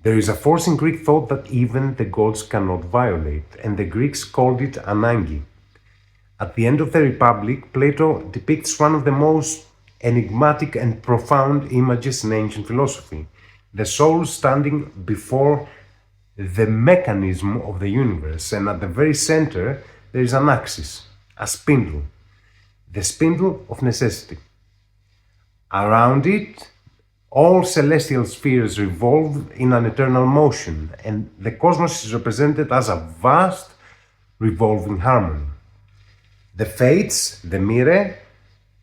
There is a force in Greek thought that even the gods cannot violate, and the Greeks called it Ananke. At the end of the Republic, Plato depicts one of the most enigmatic and profound images in ancient philosophy, the soul standing before the mechanism of the universe, and at the very center there is an axis, a spindle, the spindle of necessity. Around it, all celestial spheres revolve in an eternal motion, and the cosmos is represented as a vast revolving harmony. The fates, the mire,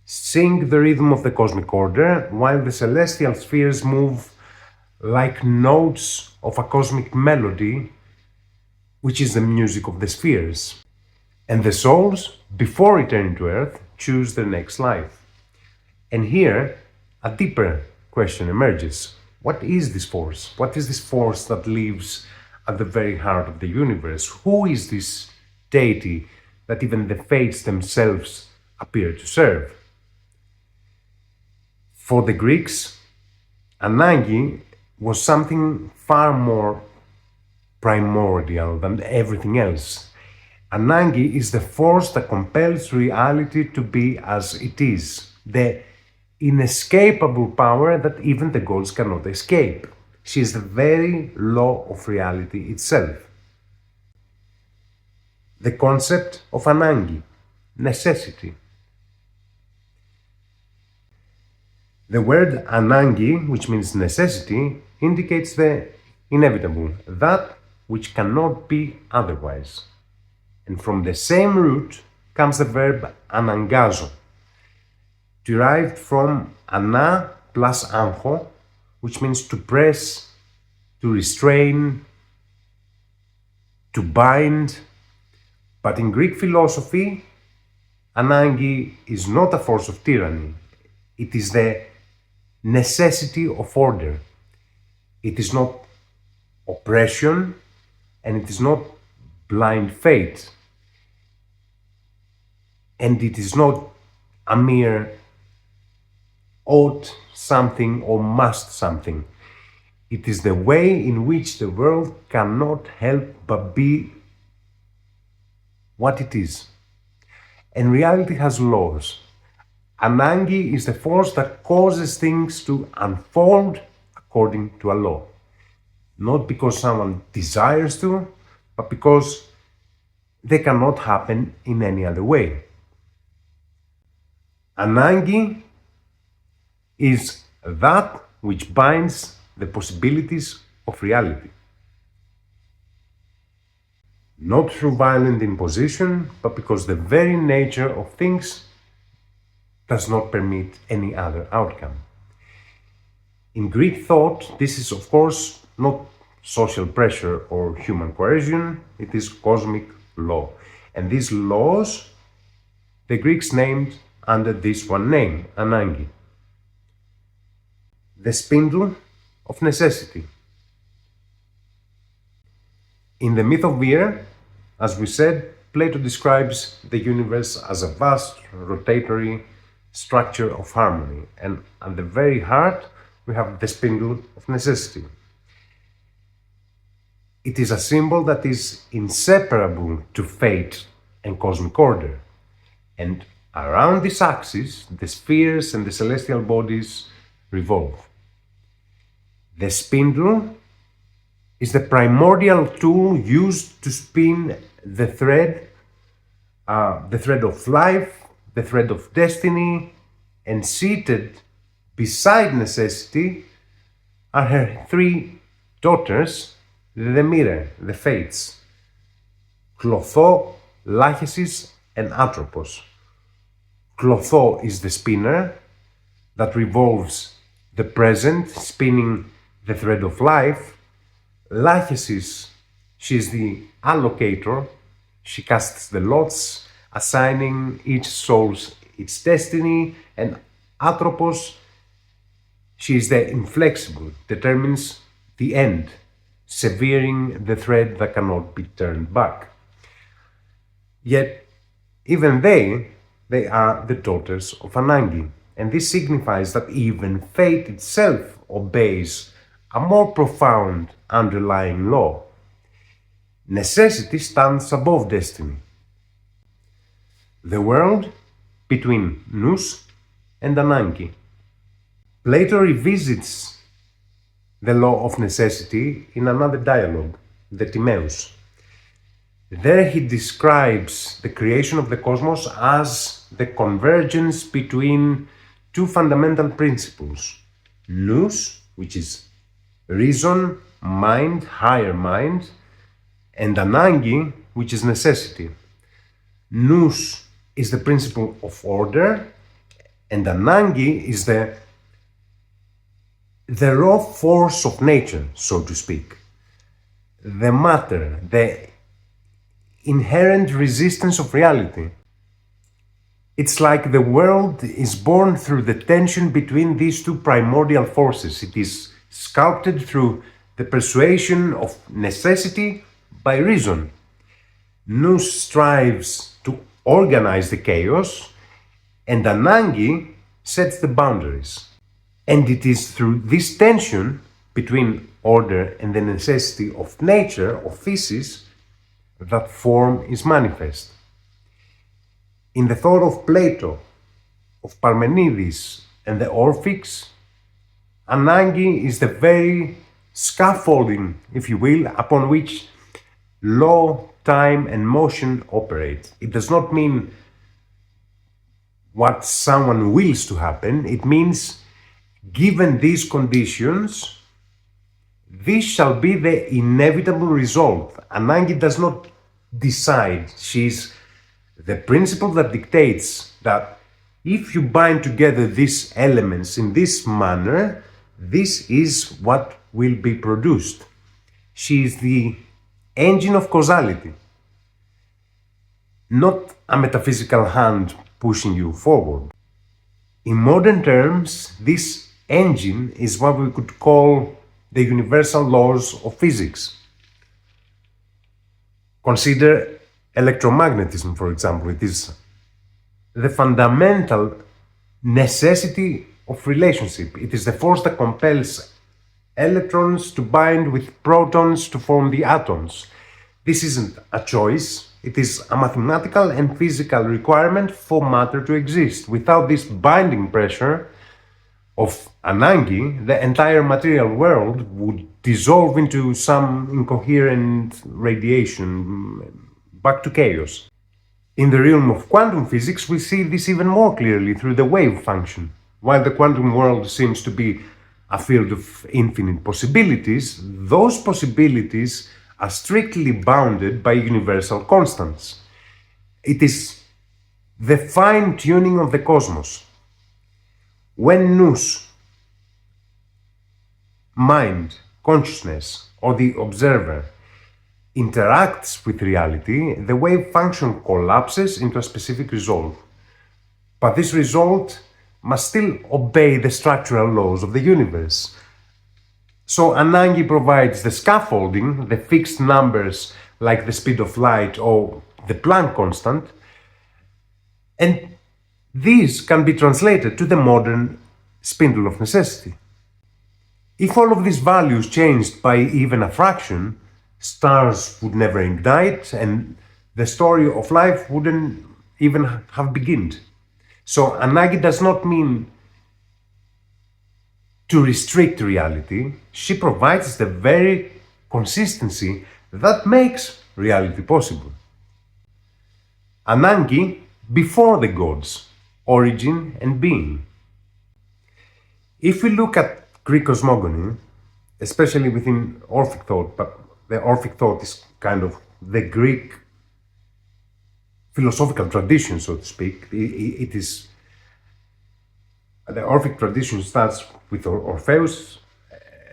sing the rhythm of the cosmic order, while the celestial spheres move like notes of a cosmic melody, which is the music of the spheres. And the souls, before returning to Earth, choose their next life. And here, a deeper question emerges. What is this force? What is this force that lives at the very heart of the universe? Who is this deity that even the fates themselves appear to serve? For the Greeks, Ananke was something far more primordial than everything else. Ananke is the force that compels reality to be as it is, the inescapable power that even the gods cannot escape. She is the very law of reality itself. The concept of Ananke, necessity. The word Ananke, which means necessity, indicates the inevitable, that which cannot be otherwise. And from the same root comes the verb anangazo, derived from ana plus ancho, which means to press, to restrain, to bind. But in Greek philosophy, Ananke is not a force of tyranny. It is the necessity of order. It is not oppression, and it is not blind fate. And it is not a mere ought something or must something. It is the way in which the world cannot help but be what it is. And reality has laws. Ananke is the force that causes things to unfold according to a law. Not because someone desires to, but because they cannot happen in any other way. Ananke is that which binds the possibilities of reality. Not through violent imposition, but because the very nature of things does not permit any other outcome. In Greek thought, this is of course not social pressure or human coercion, it is cosmic law. And these laws, the Greeks named under this one name, Ananke. The spindle of necessity. In the myth of Vir, as we said, Plato describes the universe as a vast rotatory structure of harmony, and at the very heart we have the spindle of necessity. It is a symbol that is inseparable to fate and cosmic order, and around this axis the spheres and the celestial bodies revolve. The spindle is the primordial tool used to spin the thread of life, the thread of destiny, and seated beside necessity are her three daughters, the mire, the fates, Clotho, Lachesis, and Atropos. Clotho is the spinner that revolves the present, spinning the thread of life. Lachesis, she is the allocator. She casts the lots, assigning each soul its destiny, and Atropos, she is the inflexible, determines the end, severing the thread that cannot be turned back. Yet, even they are the daughters of Ananke, and this signifies that even fate itself obeys a more profound underlying law. Necessity stands above destiny. The world between Nous and Ananke. Plato revisits the law of necessity in another dialogue, the Timaeus. There he describes the creation of the cosmos as the convergence between two fundamental principles, Nous, which is reason, mind, higher mind, and Ananke, which is necessity. Nous is the principle of order, and Ananke is the raw force of nature, so to speak. The matter, the inherent resistance of reality. It's like the world is born through the tension between these two primordial forces. It is sculpted through the persuasion of necessity by reason. Nous strives to organize the chaos, and Ananke sets the boundaries. And it is through this tension between order and the necessity of nature, of Physis, that form is manifest. In the thought of Plato, of Parmenides, and the Orphics, Ananke is the very scaffolding, if you will, upon which law, time, and motion operate. It does not mean what someone wills to happen. It means, given these conditions, this shall be the inevitable result. Ananke does not decide. She's the principle that dictates that if you bind together these elements in this manner, this is what will be produced. She is the engine of causality, not a metaphysical hand pushing you forward. In modern terms, this engine is what we could call the universal laws of physics. Consider electromagnetism, for example. It is the fundamental necessity of relationship. It is the force that compels electrons to bind with protons to form the atoms. This isn't a choice. It is a mathematical and physical requirement for matter to exist. Without this binding pressure of Ananke, the entire material world would dissolve into some incoherent radiation, back to chaos. In the realm of quantum physics, we see this even more clearly through the wave function. While the quantum world seems to be a field of infinite possibilities, those possibilities are strictly bounded by universal constants. It is the fine-tuning of the cosmos. When Nous, mind, consciousness, or the observer, interacts with reality, the wave function collapses into a specific result. But this result must still obey the structural laws of the universe. So Ananke provides the scaffolding, the fixed numbers like the speed of light or the Planck constant, and these can be translated to the modern Spindle of Necessity. If all of these values changed by even a fraction, stars would never ignite and the story of life wouldn't even have begun. So Ananke does not mean to restrict reality. She provides the very consistency that makes reality possible. Ananke before the gods, origin and being. If we look at Greek cosmogony, especially within Orphic thought, but the Orphic thought is kind of the Greek philosophical tradition, so to speak. It is the Orphic tradition starts with Orpheus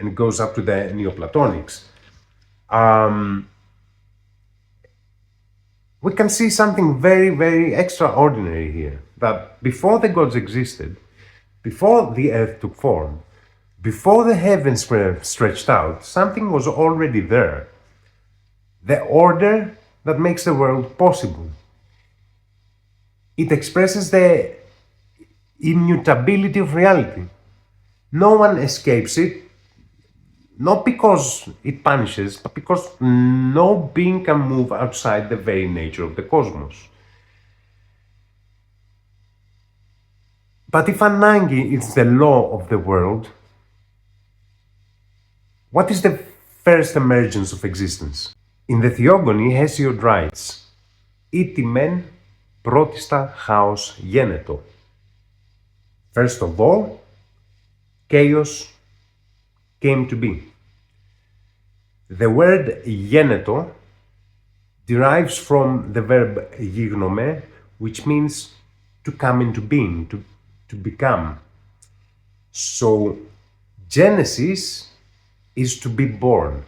and goes up to the Neoplatonics. We can see something very, very extraordinary here. That before the gods existed, before the earth took form, before the heavens were stretched out, something was already there. The order that makes the world possible. It expresses the immutability of reality. No one escapes it. not because it punishes, but because no being can move outside the very nature of the cosmos. But if Ananke is the law of the world, what is the first emergence of existence? In the Theogony, Hesiod writes, «Ήτι μεν πρώτιστα chaos γένετο». First of all, chaos came to be. The word γένετο derives from the verb γίγνομαι, which means to come into being, to become. So, Genesis is to be born.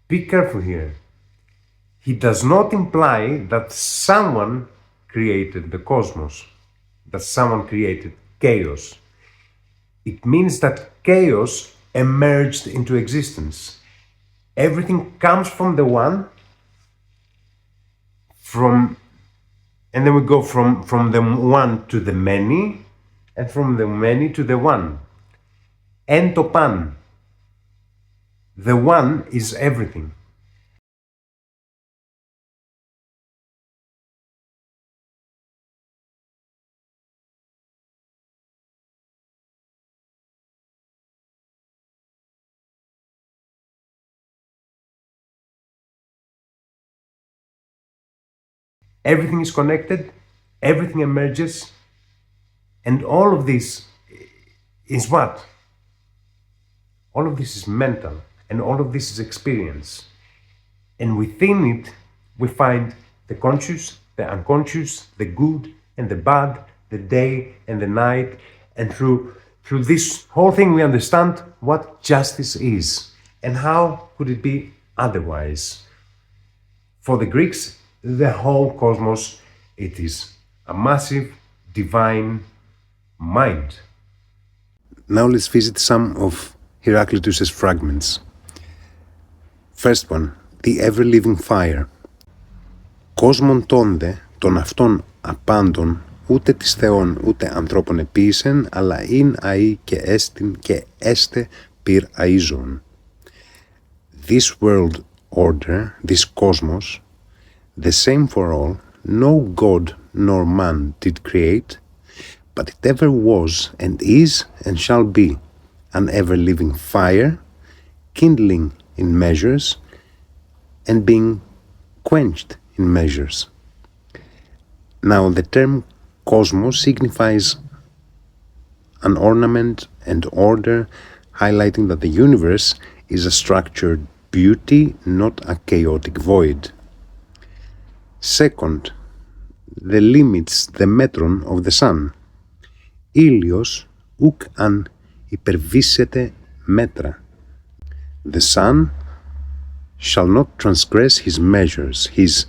Be careful here. He does not imply that someone created the cosmos, that someone created chaos. It means that chaos emerged into existence. Everything comes from the one, and then we go from the one to the many, and from the many to the one. En to pan. The one is everything. Everything is connected, everything emerges, and all of this is what? All of this is mental, and all of this is experience. And within it, we find the conscious, the unconscious, the good and the bad, the day and the night, and through this whole thing we understand what justice is, and how could it be otherwise. For the Greeks, the whole cosmos, it is a massive divine mind. Now let's visit some of Heraclitus's fragments. First one, the ever-living fire. Κόσμον τόνde, των αυτών απάντων, ούτε της Θεών ούτε ανθρώπων επίησεν, αλλά ειν αΐ και έστιν και έστε πυρ αΐζων. This world order, this cosmos, the same for all, no god nor man did create, but it ever was and is and shall be an ever-living fire, kindling in measures and being quenched in measures. Now the term cosmos signifies an ornament and order, highlighting that the universe is a structured beauty, not a chaotic void. Second, the limits, the metron of the sun. Ήλιος ουκ αν υπερβήσεται μέτρα. The sun shall not transgress his measures, his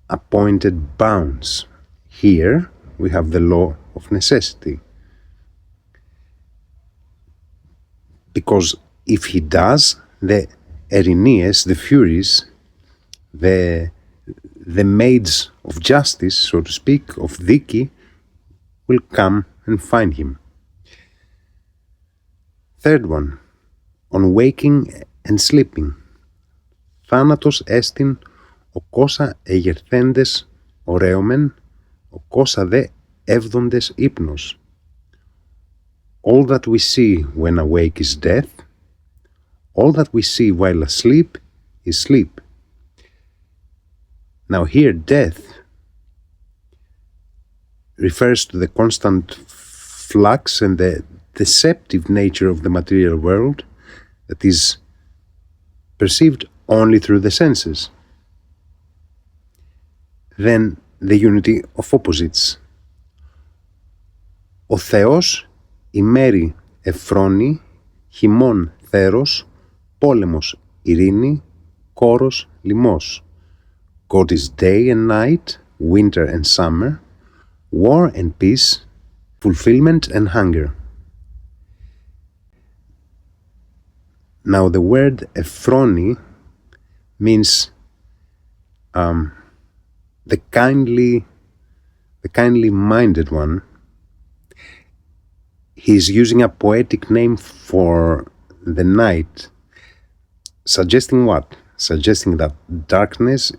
appointed bounds. Here we have the law of necessity. Because if he does, the Erineas, the Furies, the maids of justice, so to speak, of Diki, will come and find him. Third one, on waking and sleeping. Θάνατος έστιν ο κόσα εγερθέντες ωραίομεν, ο κόσα δε εύδοντες ύπνος. All that we see when awake is death, all that we see while asleep is sleep. Now here death refers to the constant flux and the deceptive nature of the material world that is perceived only through the senses. Then the unity of opposites. Ο Θεός ημέρη ευφρόνη, χειμών θέρος, πόλεμος ειρήνη, κόρος λιμός. God is day and night, winter and summer, war and peace, fulfillment and hunger. Now the word effroni means the kindly-minded one. He is using a poetic name for the night, suggesting what? Suggesting that darkness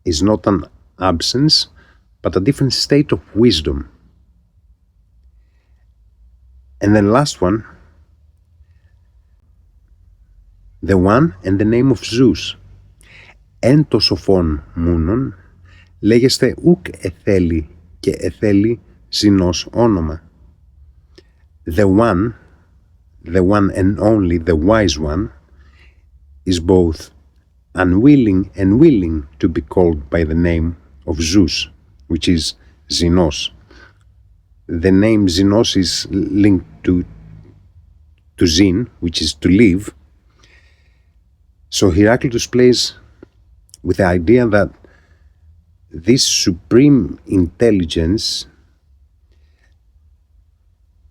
is not an absence, but a different state of wisdom. And then last one, the one and the name of Zeus. Εν το σοφόν μούνον, λέγεστε ουκ εθέλη και εθέλη ζηνός όνομα. The one and only, the wise one, is both unwilling and willing to be called by the name of Zeus, which is Xenos. The name Xenos is linked to Xen, which is to live. So Heraclitus plays with the idea that this supreme intelligence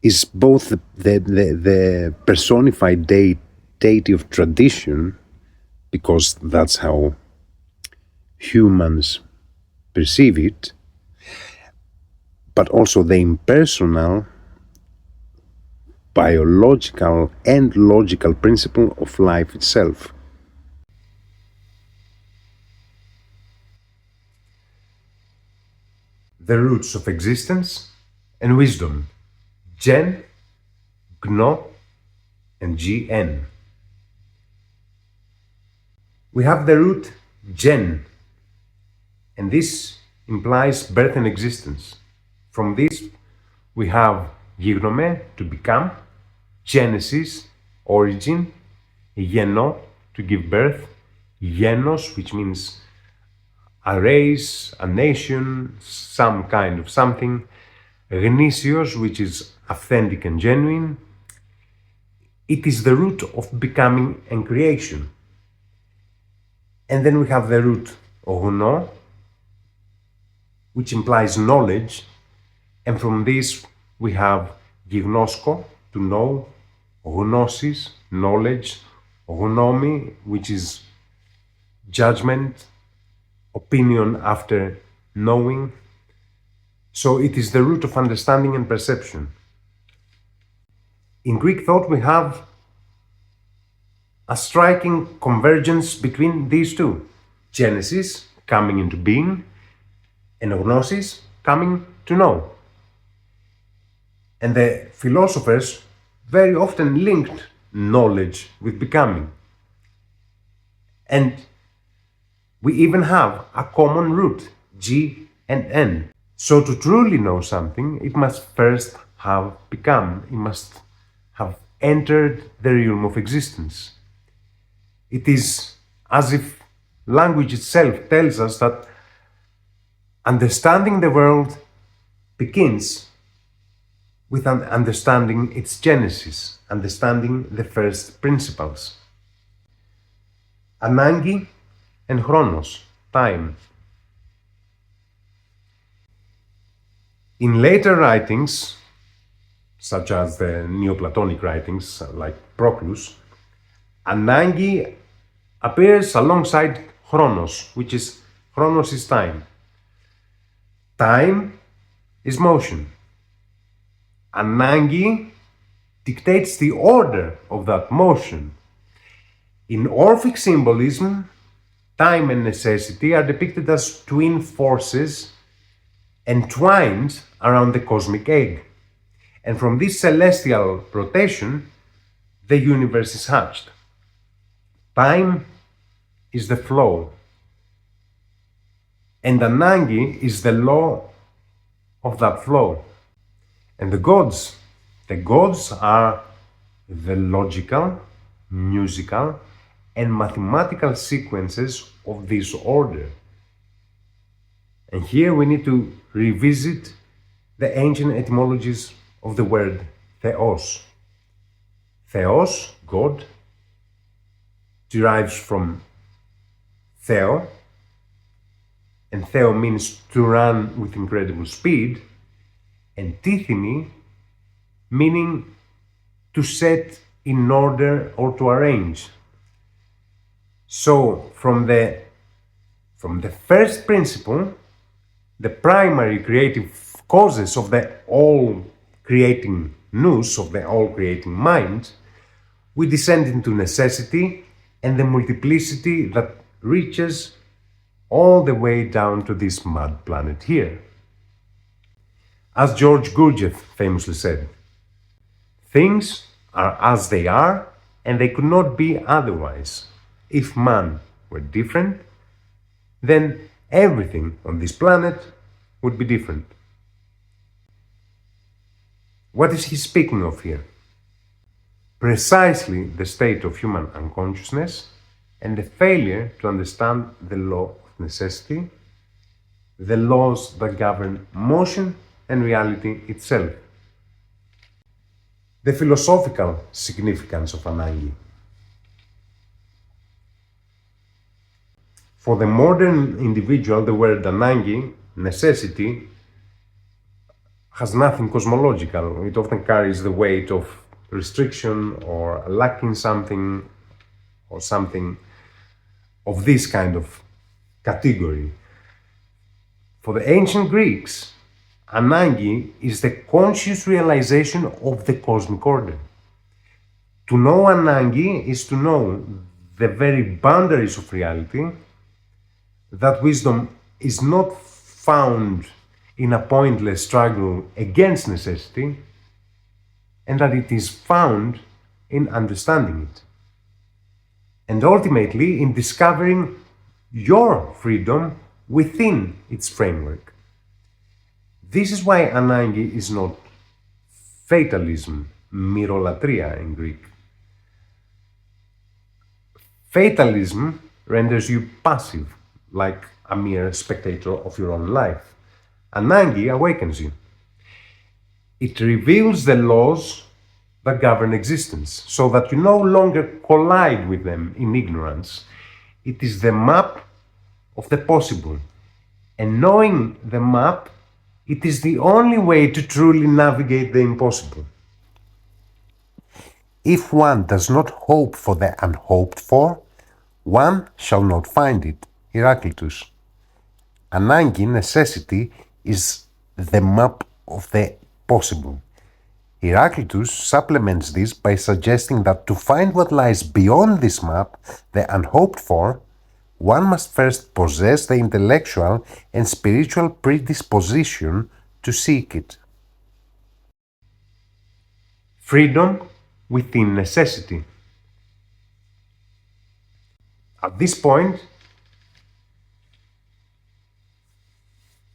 is both the personified deity of tradition, because that's how humans perceive it, but also the impersonal, biological and logical principle of life itself. The roots of existence and wisdom, Gen, Gno, and Gn. We have the root Gen, and this implies birth and existence. From this we have Gignome, to become, Genesis, origin, Geno, to give birth, Genos, which means a race, a nation, some kind of something, Gnesios, which is authentic and genuine. It is the root of becoming and creation. And then we have the root Gno, which implies knowledge, and from this we have Gignosko, to know, Gnosis, knowledge, Gnomi, which is judgment, opinion after knowing. So it is the root of understanding and perception. In Greek thought we have a striking convergence between these two. Genesis, coming into being, and Gnosis, coming to know. And the philosophers very often linked knowledge with becoming. And we even have a common root, G and N. So to truly know something, it must first have become, it must have entered the realm of existence. It is as if language itself tells us that understanding the world begins with understanding its genesis, understanding the first principles. Ananke and Chronos, time. In later writings, such as the Neoplatonic writings like Proclus, Ananke appears alongside Chronos, which is Chronos is time. Time is motion. Ananke dictates the order of that motion. In Orphic symbolism, time and necessity are depicted as twin forces entwined around the cosmic egg. And from this celestial rotation, the universe is hatched. Time is the flow, and Ananke is the law of that flow. And the gods are the logical, musical, and mathematical sequences of this order. And here we need to revisit the ancient etymologies of the word theos. Theos, God, derives from theo, and theo means to run with incredible speed, and tithemi, meaning to set in order or to arrange. So from the first principle, the primary creative causes of the all-creating Nous, of the all-creating mind, we descend into necessity and the multiplicity that reaches all the way down to this mud planet here. As George Gurdjieff famously said, things are as they are and they could not be otherwise. If man were different, then everything on this planet would be different. What is he speaking of here? Precisely the state of human unconsciousness and the failure to understand the law of necessity, the laws that govern motion and reality itself. The philosophical significance of Ananke. For the modern individual, the word Ananke, necessity, has nothing cosmological. It often carries the weight of restriction or lacking something or something of this kind of category. For the ancient Greeks, Ananke is the conscious realization of the cosmic order. To know Ananke is to know the very boundaries of reality, that wisdom is not found in a pointless struggle against necessity, and that it is found in understanding it. And ultimately in discovering your freedom within its framework. This is why Ananke is not fatalism, myrolatria in Greek. Fatalism renders you passive, like a mere spectator of your own life. Ananke awakens you. It reveals the laws that govern existence, so that you no longer collide with them in ignorance. It is the map of the possible, and knowing the map, it is the only way to truly navigate the impossible. If one does not hope for the unhoped for, one shall not find it. Heraclitus. Ananke, necessity, is the map of the possible. Heraclitus supplements this by suggesting that to find what lies beyond this map, the unhoped for, one must first possess the intellectual and spiritual predisposition to seek it. Freedom within necessity. At this point,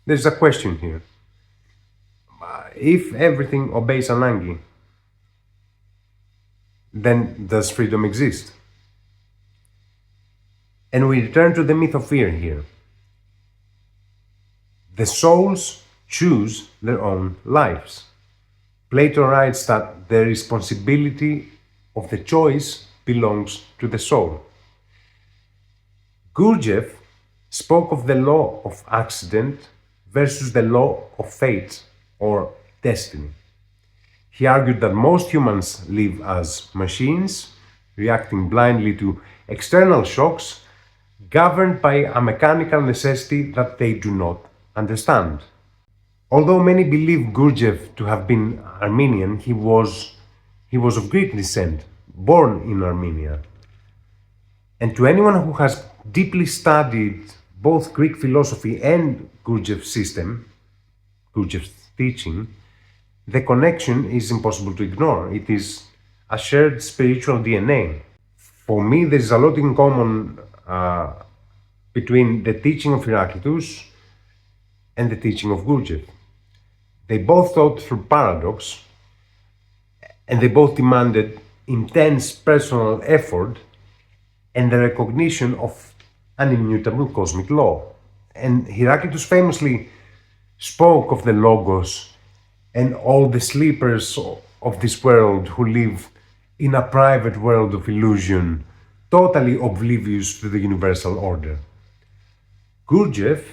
there's a question here. If everything obeys Ananke, then does freedom exist? And we return to the myth of fear here. The souls choose their own lives. Plato writes that the responsibility of the choice belongs to the soul. Gurdjieff spoke of the law of accident versus the law of fate or destiny. He argued that most humans live as machines, reacting blindly to external shocks, governed by a mechanical necessity that they do not understand. Although many believe Gurdjieff to have been Armenian, he was of Greek descent, born in Armenia. And to anyone who has deeply studied both Greek philosophy and Gurdjieff's system, Gurdjieff's teaching, the connection is impossible to ignore. It is a shared spiritual DNA. For me, there is a lot in common between the teaching of Heraclitus and the teaching of Gurdjieff. They both taught through paradox, and they both demanded intense personal effort and the recognition of an immutable cosmic law. And Heraclitus famously spoke of the Logos and all the sleepers of this world who live in a private world of illusion, totally oblivious to the universal order. Gurdjieff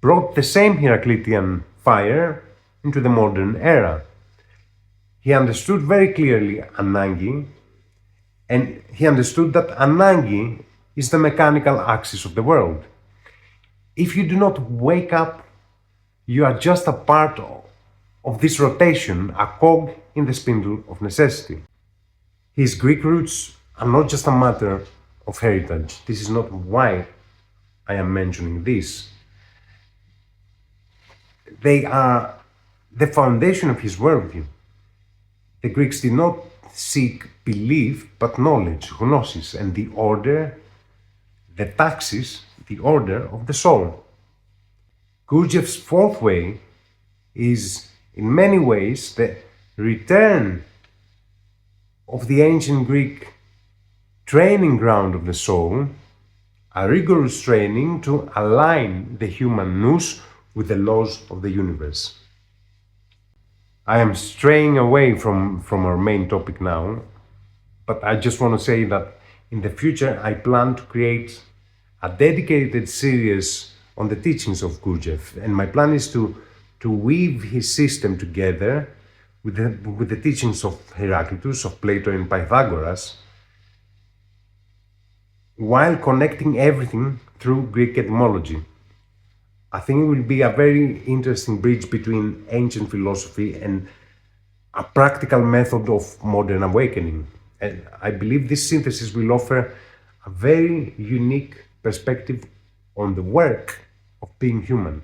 brought the same Heraclitean fire into the modern era. He understood very clearly Ananke, and he understood that Ananke is the mechanical axis of the world. If you do not wake up, you are just a part of this rotation, a cog in the spindle of necessity. His Greek roots are not just a matter of heritage. This is not why I am mentioning this. They are the foundation of his worldview. The Greeks did not seek belief, but knowledge, Gnosis, and the order, the taxis, the order of the soul. Gurdjieff's fourth way is, in many ways, the return of the ancient Greek training ground of the soul, a rigorous training to align the human nous with the laws of the universe. I am straying away from our main topic now, but I just want to say that in the future I plan to create a dedicated series on the teachings of Gurdjieff, and my plan is to weave his system together with the teachings of Heraclitus, of Plato and Pythagoras, while connecting everything through Greek etymology. I think it will be a very interesting bridge between ancient philosophy and a practical method of modern awakening. And I believe this synthesis will offer a very unique perspective on the work of being human.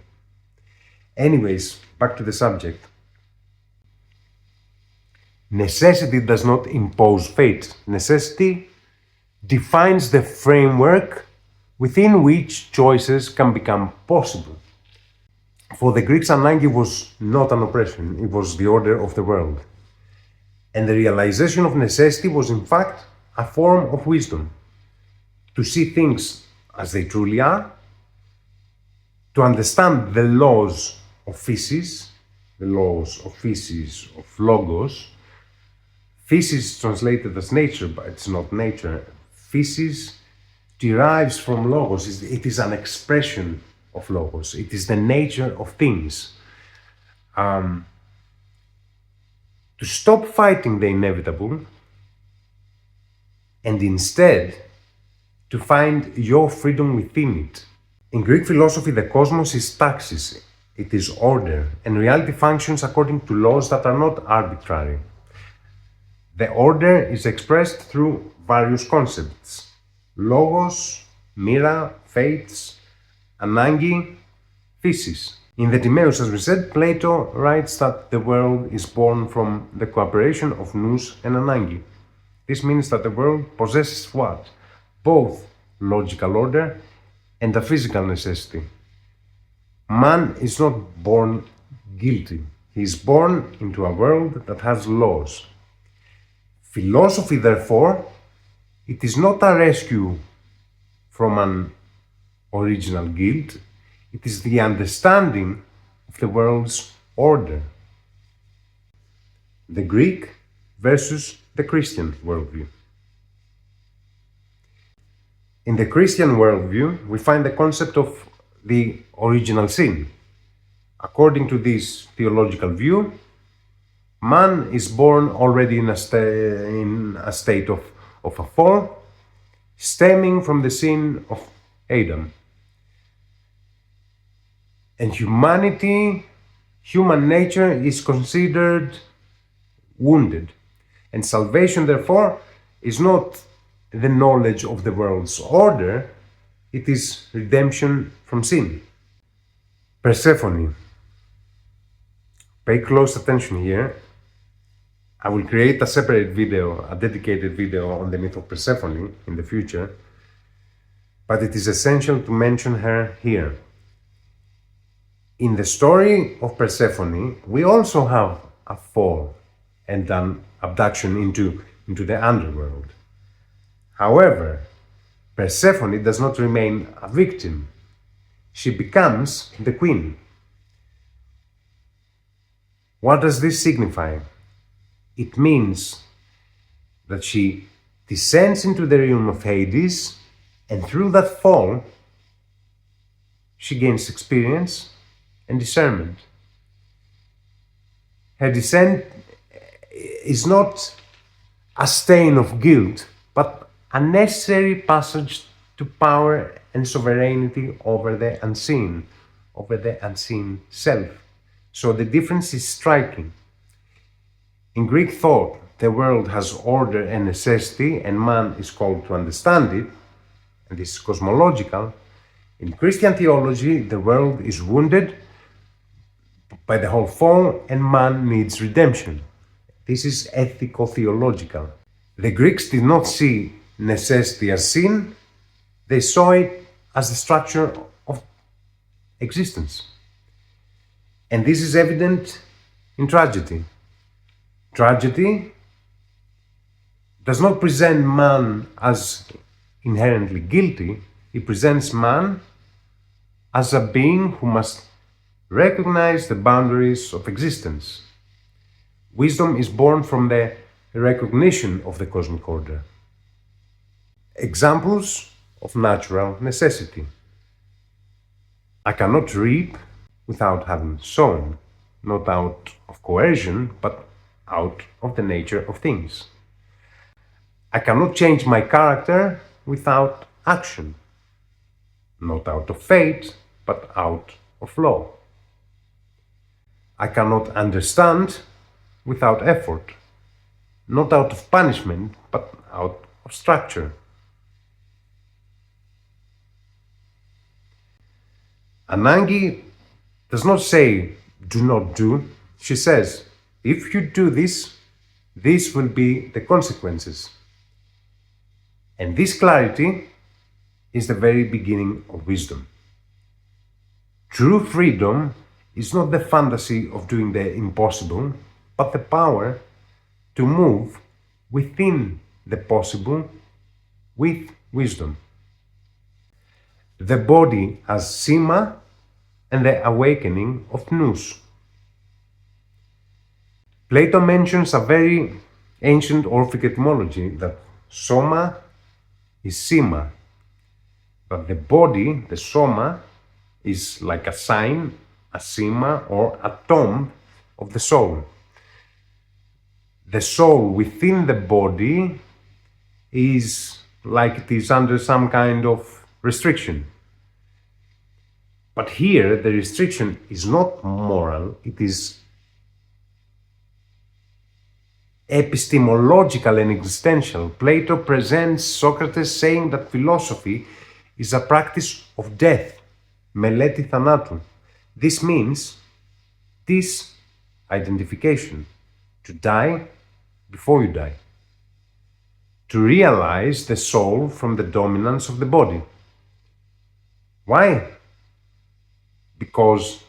Anyways, back to the subject. Necessity does not impose fate. Necessity defines the framework within which choices can become possible. For the Greeks, Ananke was not an oppression, it was the order of the world. And the realization of necessity was in fact a form of wisdom. To see things as they truly are, to understand the laws of Physis, the laws of Physis, of Logos. Physis is translated as nature, but it's not nature. Physis derives from Logos. It is an expression of Logos. It is the nature of things. To stop fighting the inevitable and instead to find your freedom within it. In Greek philosophy, the cosmos is taxis. It is order, and reality functions according to laws that are not arbitrary. The order is expressed through various concepts: logos, mira, fates, Ananke, Physis. In the Timaeus, as we said, Plato writes that the world is born from the cooperation of Nous and Ananke. This means that the world possesses what? Both logical order and a physical necessity. Man is not born guilty. He is born into a world that has laws. Philosophy, therefore, it is not a rescue from an original guilt. It is the understanding of the world's order. The Greek versus the Christian worldview. In the Christian worldview, we find the concept of the original sin. According to this theological view, man is born already in a state of a fall, stemming from the sin of Adam. And human nature is considered wounded. And salvation, therefore, is not the knowledge of the world's order, it is redemption from sin. Persephone. Pay close attention here. I will create a separate video, a dedicated video on the myth of Persephone in the future, but it is essential to mention her here. In the story of Persephone, we also have a fall and an abduction into the underworld. However, Persephone does not remain a victim. She becomes the queen. What does this signify? It means that she descends into the realm of Hades, and through that fall, she gains experience and discernment. Her descent is not a stain of guilt, but a necessary passage to power and sovereignty over the unseen self. So the difference is striking. In Greek thought, the world has order and necessity, and man is called to understand it, and this is cosmological, in Christian theology, the world is wounded by the whole fall, and man needs redemption. This is ethico-theological. The Greeks did not see necessity as sin, they saw it as the structure of existence. And this is evident in tragedy. Tragedy does not present man as inherently guilty, it presents man as a being who must recognize the boundaries of existence. Wisdom is born from the recognition of the cosmic order. Examples of natural necessity. I cannot reap without having sown, not out of coercion, but out of the nature of things. I cannot change my character without action, not out of fate, but out of law. I cannot understand without effort, not out of punishment, but out of structure. Ananke does not say, do not do. She says, if you do this, these will be the consequences. And this clarity is the very beginning of wisdom. True freedom is not the fantasy of doing the impossible, but the power to move within the possible with wisdom. The body as Sema and the awakening of Nous. Plato mentions a very ancient Orphic etymology that Soma is Sema, but the body, the Soma, is like a sign, a Sema, or a tomb of the soul. The soul within the body is like it is under some kind of restriction. But here the restriction is not moral, it is epistemological and existential. Plato presents Socrates saying that philosophy is a practice of death, meleti thanatou. This means disidentification, to die before you die, to realize the soul from the dominance of the body. Why? Because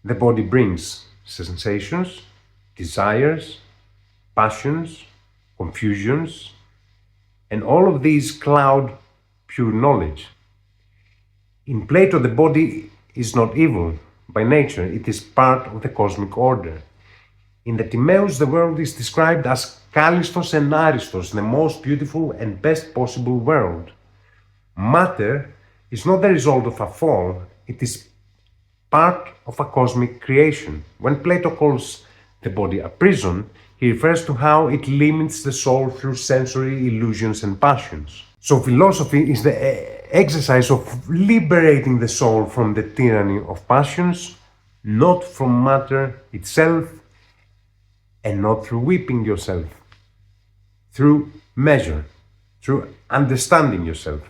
the body brings sensations, desires, passions, confusions, and all of these cloud pure knowledge. In Plato, the body is not evil by nature, it is part of the cosmic order. In the Timaeus, the world is described as Callistos and Aristos, the most beautiful and best possible world. Matter is not the result of a fall, it is part of a cosmic creation. When Plato calls the body a prison, he refers to how it limits the soul through sensory illusions and passions. So philosophy is the exercise of liberating the soul from the tyranny of passions, not from matter itself, and not through whipping yourself, through measure, through understanding yourself.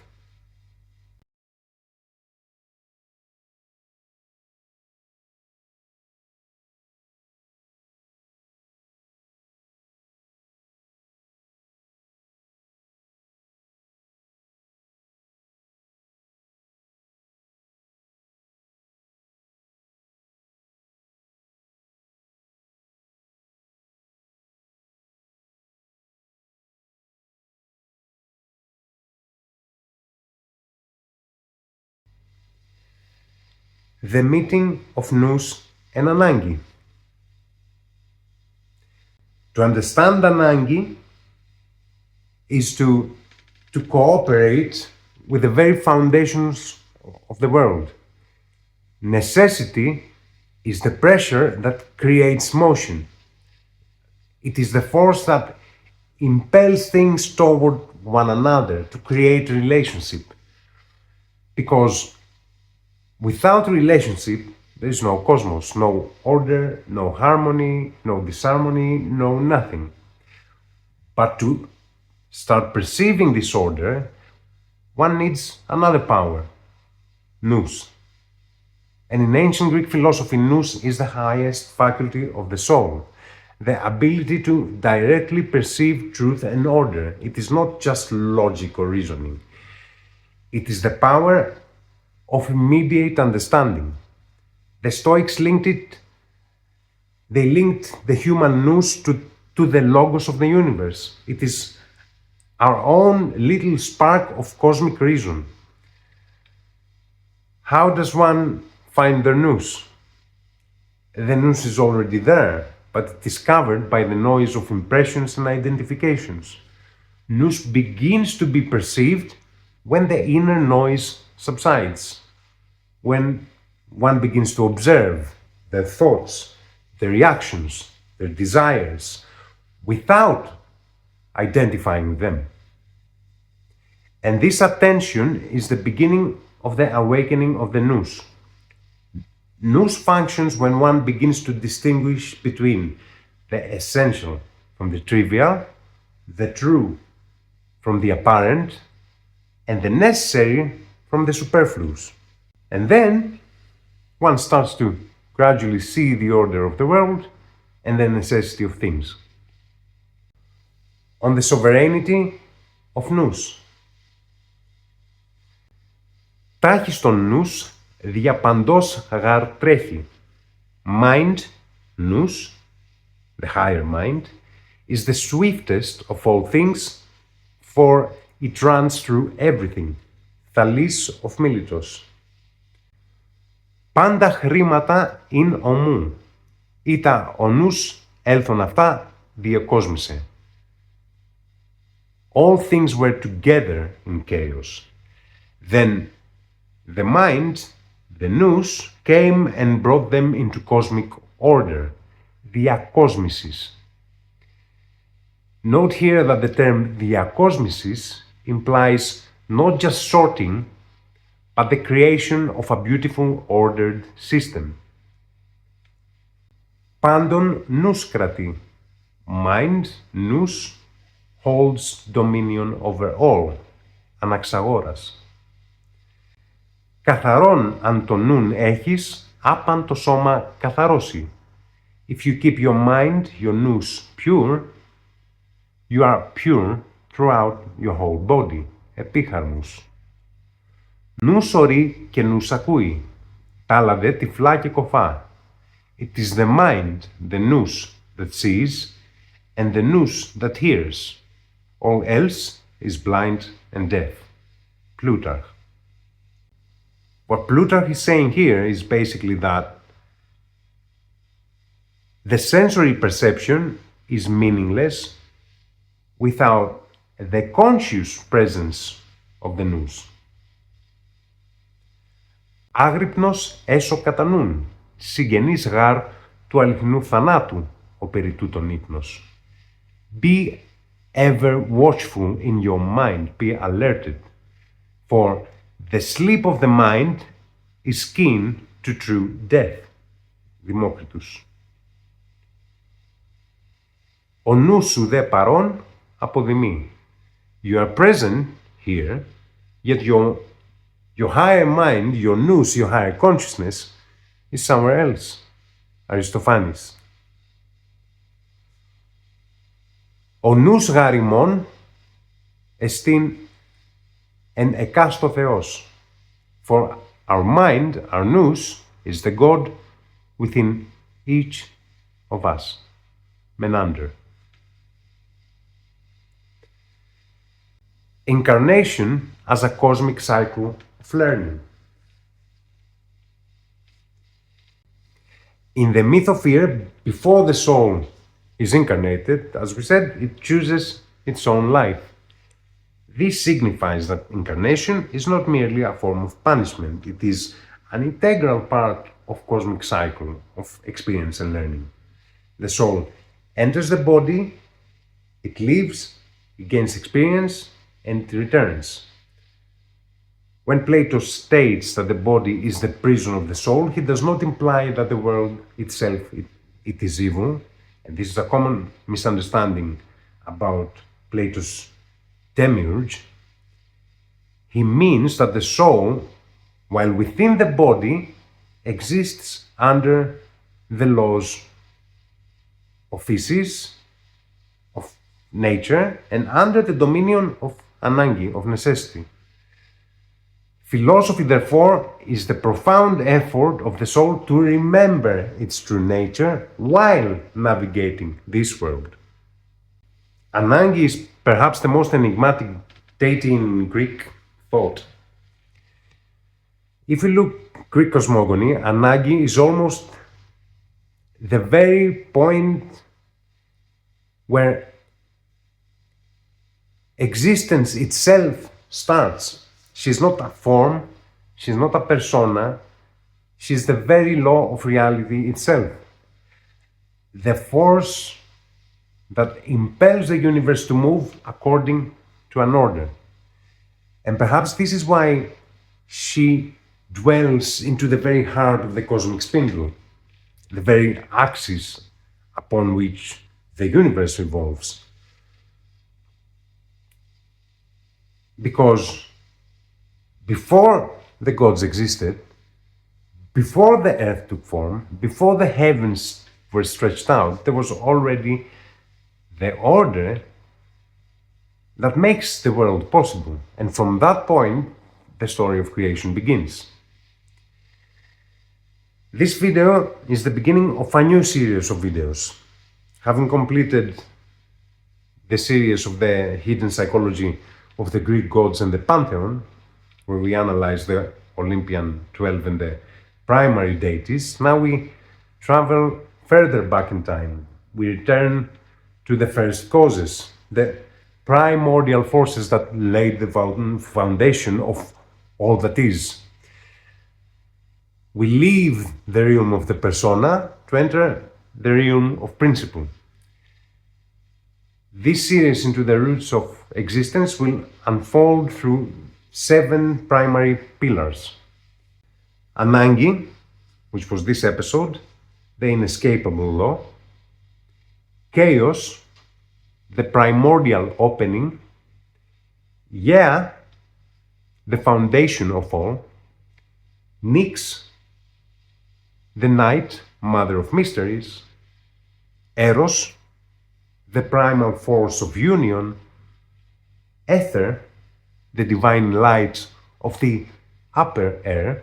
The meeting of Nous and Ananke. To understand Ananke is to cooperate with the very foundations of the world. Necessity is the pressure that creates motion. It is the force that impels things toward one another to create a relationship. Because without relationship, There is no cosmos, no order, no harmony, no disharmony, no nothing. But to start perceiving this order, one needs another power, Nous. And in ancient Greek philosophy, Nous is the highest faculty of the soul, the ability to directly perceive truth and order. It is not just logic or reasoning. It is the power of immediate understanding. The Stoics linked the human Nous to the logos of the universe. It is our own little spark of cosmic reason. How does one find their Nous? The Nous is already there, but it is covered by the noise of impressions and identifications. Nous begins to be perceived when the inner noise subsides, when one begins to observe their thoughts, their reactions, their desires, without identifying them. And this attention is the beginning of the awakening of the Nous. Nous functions when one begins to distinguish between the essential from the trivial, the true from the apparent, and the necessary from the superfluous. And then one starts to gradually see the order of the world and the necessity of things. On the sovereignty of Nous. Τάχιστον Nous δια παντός γαρ τρέχει. Mind, Nous, the higher mind, is the swiftest of all things, for it runs through everything. Θαλής of Miletos. Πάντα χρήματα ειν ομού. Ήτα ο Nous έλθον αυτά διεκόσμησε. All things were together in chaos. Then the mind, the Nous, came and brought them into cosmic order, diakosmisis. Note here that the term diakosmisis implies not just sorting, but the creation of a beautiful ordered system. Πάντων Nous κρατεί. Mind, Nous, holds dominion over all, αναξαγόρας. Καθαρόν αν το νουν έχεις, άπαν το σώμα καθαρώσει. If you keep your mind, your Nous, pure, you are pure throughout your whole body, επίχαρμους. Nous ορεί και Nous ακούει, τα άλλα δε τυφλά και κοφά. It is the mind, the Nous, that sees, and the Nous that hears. All else is blind and deaf. Plutarch. What Plutarch is saying here is basically that the sensory perception is meaningless without the conscious presence of the Nous. Άγρυπνος έσω κατά νουν, συγγενής γάρ του αληθινού θανάτου, ο περί τούτον ύπνος. Be ever watchful in your mind, be alerted, for the sleep of the mind is kin to true death. Δημόκριτους. Ο νους σου δε παρών αποδημεί. You are present here, yet your higher mind, your Nous, your higher consciousness, is somewhere else. Αριστοφάνης. Ο Nous γάρ ημών εστίν εν εκάστο Θεός. For our mind, our Nous, is the God within each of us. Menander. Incarnation as a cosmic cycle of learning. In the myth of fear, before the soul is incarnated, as we said, it chooses its own life. This signifies that incarnation is not merely a form of punishment, it is an integral part of cosmic cycle of experience and learning. The soul enters the body, it lives, it gains experience, and it returns. When Plato states that the body is the prison of the soul, he does not imply that the world itself it is evil, and this is a common misunderstanding about Plato's demiurge. He means that the soul, while within the body, exists under the laws of Physis, of nature, and under the dominion of Ananke, of necessity. Philosophy, therefore, is the profound effort of the soul to remember its true nature while navigating this world. Ananke is perhaps the most enigmatic deity in Greek thought. If we look Greek cosmogony, Ananke is almost the very point where existence itself starts. She's not a form, she's not a persona, she's the very law of reality itself. The force that impels the universe to move according to an order. And perhaps this is why she dwells into the very heart of the cosmic spindle, the very axis upon which the universe revolves. Because before the gods existed, before the earth took form, before the heavens were stretched out, there was already the order that makes the world possible. And from that point, the story of creation begins. This video is the beginning of a new series of videos. Having completed the series of the hidden psychology of the Greek gods and the Pantheon, where we analyze the Olympian 12 and the primary deities, now we travel further back in time. We return to the first causes, the primordial forces that laid the foundation of all that is. We leave the realm of the persona to enter the realm of principle. This series into the roots of existence will unfold through 7 primary pillars. Ananke, which was this episode, the inescapable law. Chaos, the primordial opening. Gaia, the foundation of all. Nyx, the night, mother of mysteries. Eros, the primal force of union. Ether, the divine light of the upper air.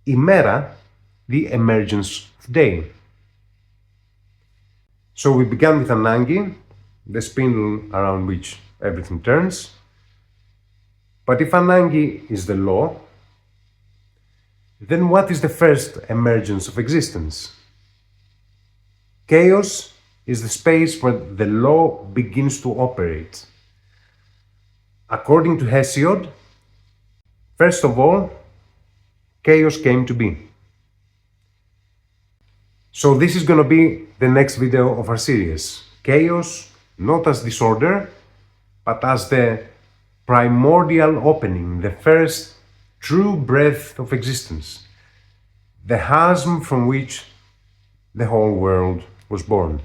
Imera, the emergence of day. So we began with Ananke, the spindle around which everything turns. But if Ananke is the law, then what is the first emergence of existence? Chaos is the space where the law begins to operate. According to Hesiod, first of all, chaos came to be. So this is going to be the next video of our series. Chaos, not as disorder, but as the primordial opening, the first true breath of existence, the chasm from which the whole world was born.